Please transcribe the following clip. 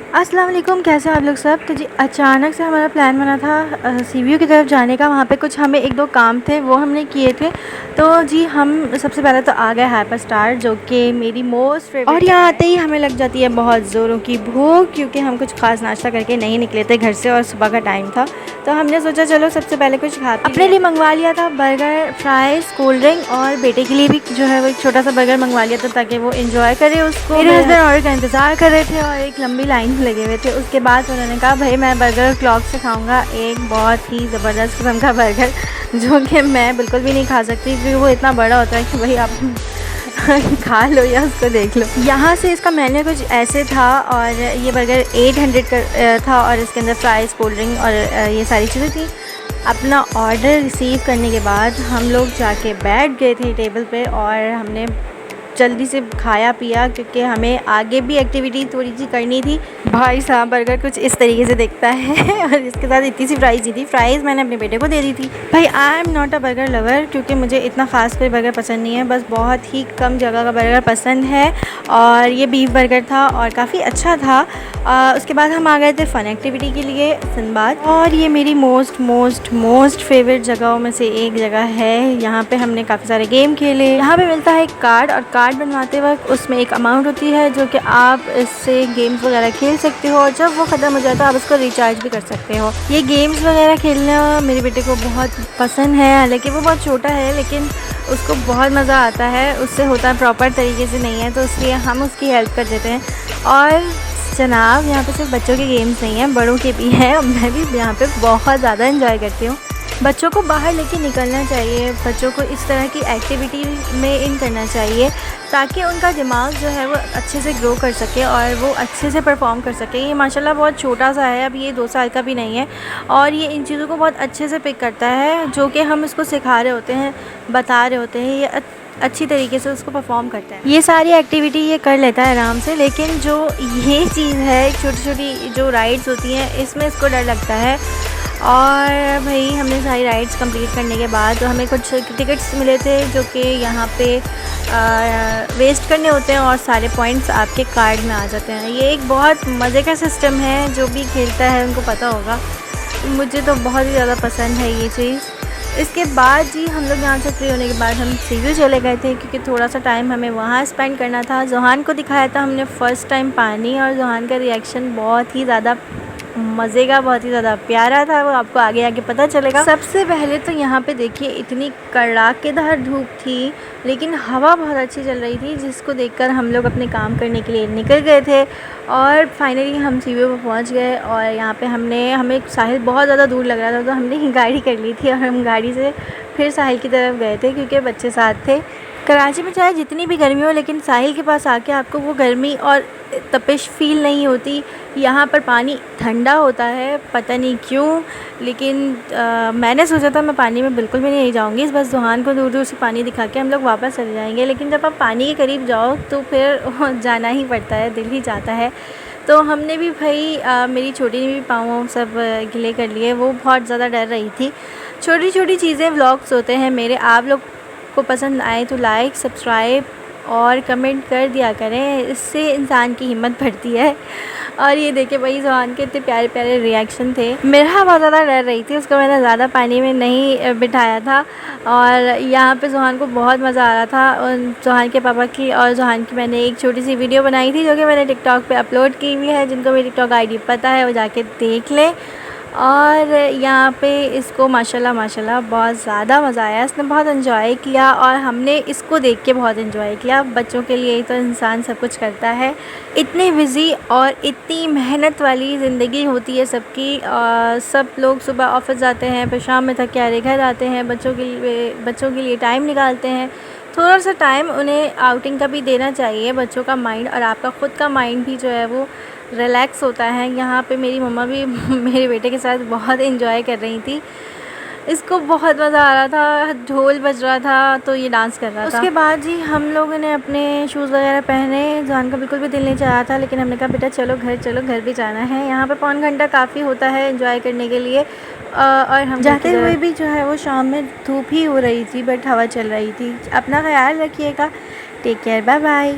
अस्सलाम वालेकुम, कैसे हैं आप लोग सब। तो जी अचानक से हमारा प्लान बना था सीवीयू की तरफ जाने का। वहाँ पे कुछ हमें एक दो काम थे, वो हमने किए थे। तो जी हम सबसे पहले तो आ गए हाइपर स्टार, जो कि मेरी मोस्ट फेवरेट, और यहाँ आते ही हमें लग जाती है बहुत ज़ोरों की भूख, क्योंकि हम कुछ खास नाश्ता करके नहीं निकले थे घर से और सुबह का टाइम था। तो हमने सोचा चलो सबसे पहले कुछ खा अपने लिए मंगवा लिया था बर्गर, फ्राइज़, कोल्ड ड्रिंक, और बेटे के लिए भी जो है वो एक छोटा सा बर्गर मंगवा लिया था ताकि वो एंजॉय करे उसको। मेरे हस्बैंड ऑर्डर का इंतज़ार कर रहे थे और एक लंबी लाइन में लगे हुए थे। उसके बाद उन्होंने कहा भाई मैं बर्गर क्लॉक से खाऊंगा एक बहुत ही ज़बरदस्त किस्म का बर्गर, जो कि मैं बिल्कुल भी नहीं खा सकती क्योंकि वो इतना बड़ा होता है कि भाई आप खा लो या उसको देख लो। यहाँ से इसका मेन्यू कुछ ऐसे था, और ये बर्गर 800 का था, और इसके अंदर फ्राइज़, कोल्ड ड्रिंक और ये सारी चीज़ें थी। अपना ऑर्डर रिसीव करने के बाद हम लोग जाके बैठ गए थे टेबल पे, और हमने जल्दी से खाया पिया क्योंकि हमें आगे भी एक्टिविटी थोड़ी सी करनी थी। भाई साहब बर्गर कुछ इस तरीके से दिखता है और इसके साथ इतनी सी फ्राइज़ दी थी। फ्राइज़ मैंने अपने बेटे को दे दी थी। भाई I am not a burger lover, क्योंकि मुझे इतना ख़ास कोई बर्गर पसंद नहीं है, बस बहुत ही कम जगह का बर्गर पसंद है। और ये बीफ बर्गर था और काफ़ी अच्छा था। उसके बाद हम आ गए थे फ़न एक्टिविटी के लिए सिंबाद, और ये मेरी मोस्ट फेवरेट जगहों में से एक जगह है। यहाँ पे हमने काफ़ी सारे गेम खेले। यहाँ पे मिलता है एक कार्ड, और कार्ड बनवाते वक्त उसमें एक अमाउंट होती है जो कि आप इससे गेम्स वगैरह खेल सकते हो, और जब वो ख़त्म हो जाता है आप उसको रिचार्ज भी कर सकते हो। ये गेम्स वगैरह खेलना मेरे बेटे को बहुत पसंद है, हालांकि वो बहुत छोटा है लेकिन उसको बहुत मज़ा आता है। उससे होता प्रॉपर तरीके से नहीं है, तो इसलिए हम उसकी हेल्प कर देते हैं। और जनाब यहाँ पे सिर्फ बच्चों के गेम्स नहीं हैं, बड़ों के भी हैं। मैं भी यहाँ पे बहुत ज़्यादा एंजॉय करती हूँ। बच्चों को बाहर लेके निकलना चाहिए, बच्चों को इस तरह की एक्टिविटी में इन करना चाहिए ताकि उनका दिमाग जो है वो अच्छे से ग्रो कर सके और वो अच्छे से परफॉर्म कर सके। ये माशाल्लाह बहुत छोटा सा है, अब ये 2 साल का भी नहीं है, और ये इन चीज़ों को बहुत अच्छे से पिक करता है जो कि हम इसको सिखा रहे होते हैं, बता रहे होते हैं। ये अच्छी तरीके से उसको परफॉर्म करता है। ये सारी एक्टिविटी ये कर लेता है आराम से, लेकिन जो ये चीज़ है छोटी छोटी जो राइड्स होती हैं इसमें इसको डर लगता है। और भाई हमने सारी राइड्स कंप्लीट करने के बाद तो हमें कुछ टिकट्स मिले थे जो कि यहाँ पे वेस्ट करने होते हैं, और सारे पॉइंट्स आपके कार्ड में आ जाते हैं। ये एक बहुत मज़े का सिस्टम है, जो भी खेलता है उनको पता होगा। मुझे तो बहुत ही ज़्यादा पसंद है ये चीज़। इसके बाद जी हम लोग यहाँ से फ्री होने के बाद हम सीवीयू चले गए थे, क्योंकि थोड़ा सा टाइम हमें वहाँ स्पेंड करना था। जोहान को दिखाया था हमने फ़र्स्ट टाइम पानी, और जोहान का रिएक्शन बहुत ही ज़्यादा मज़े का, बहुत ही ज़्यादा प्यारा था। वो आपको आगे आगे पता चलेगा। सबसे पहले तो यहाँ पे देखिए इतनी कड़ाकेदार धूप थी, लेकिन हवा बहुत अच्छी चल रही थी, जिसको देखकर हम लोग अपने काम करने के लिए निकल गए थे। और फाइनली हम सीवीयू पर पहुँच गए, और यहाँ पे हमें साहिल बहुत ज़्यादा दूर लग रहा था, तो हमने ही गाड़ी कर ली थी और हम गाड़ी से फिर साहिल की तरफ गए थे क्योंकि बच्चे साथ थे। कराची में चाहे जितनी भी गर्मी हो, लेकिन साहिल के पास आके आपको वो गर्मी और तपिश फ़ील नहीं होती। यहाँ पर पानी ठंडा होता है, पता नहीं क्यों, लेकिन मैंने सोचा था मैं पानी में बिल्कुल भी नहीं जाऊँगी, बस जोहान को दूर दूर से पानी दिखा के हम लोग वापस चले जाएंगे। लेकिन जब आप पानी के करीब जाओ तो फिर जाना ही पड़ता है, दिल ही जाता है। तो हमने भी भाई मेरी छोटी ने भी पाँव सब गिले कर लिए, वो बहुत ज़्यादा डर रही थी। छोटी छोटी चीज़ें व्लॉग्स होते हैं मेरे, आप लोग को पसंद आए तो लाइक, सब्सक्राइब और कमेंट कर दिया करें, इससे इंसान की हिम्मत बढ़ती है। और ये देखिए भाई जोहान के इतने प्यारे प्यारे रिएक्शन थे। मेरा बहुत ज़्यादा डर रही थी, उसको मैंने ज़्यादा पानी में नहीं बिठाया था, और यहाँ पे जोहान को बहुत मज़ा आ रहा था। और जोहान के पापा की और जोहान की मैंने एक छोटी सी वीडियो बनाई थी जो कि मैंने टिकटॉक पे अपलोड की हुई है। जिनको मेरी टिकटॉक आईडी पता है वो जाके देख लें। और यहाँ पे इसको माशाल्लाह बहुत ज़्यादा मज़ा आया, इसने बहुत एंजॉय किया, और हमने इसको देख के बहुत एंजॉय किया। बच्चों के लिए तो इंसान सब कुछ करता है। इतनी बिज़ी और इतनी मेहनत वाली ज़िंदगी होती है सबकी। सब लोग सुबह ऑफिस जाते हैं, फिर शाम में थक के आरे घर आते हैं, बच्चों के लिए टाइम निकालते हैं। थोड़ा सा टाइम उन्हें आउटिंग का भी देना चाहिए। बच्चों का माइंड और आपका ख़ुद का माइंड भी जो है वो रिलैक्स होता है। यहाँ पे मेरी मम्मा भी मेरे बेटे के साथ बहुत एंजॉय कर रही थी, इसको बहुत मज़ा आ रहा था, ढोल बज रहा था तो ये डांस कर रहा था। उसके बाद जी हम लोगों ने अपने शूज़ वगैरह पहने। जान का बिल्कुल भी दिल नहीं चाह रहा था, लेकिन हमने कहा बेटा चलो घर भी जाना है। यहाँ पर पौन घंटा काफ़ी होता है एंजॉय करने के लिए। और हम जाते हुए भी जो है वो शाम में धूप ही हो रही थी, बट हवा चल रही थी। अपना ख्याल रखिएगा, टेक केयर, बाय बाय।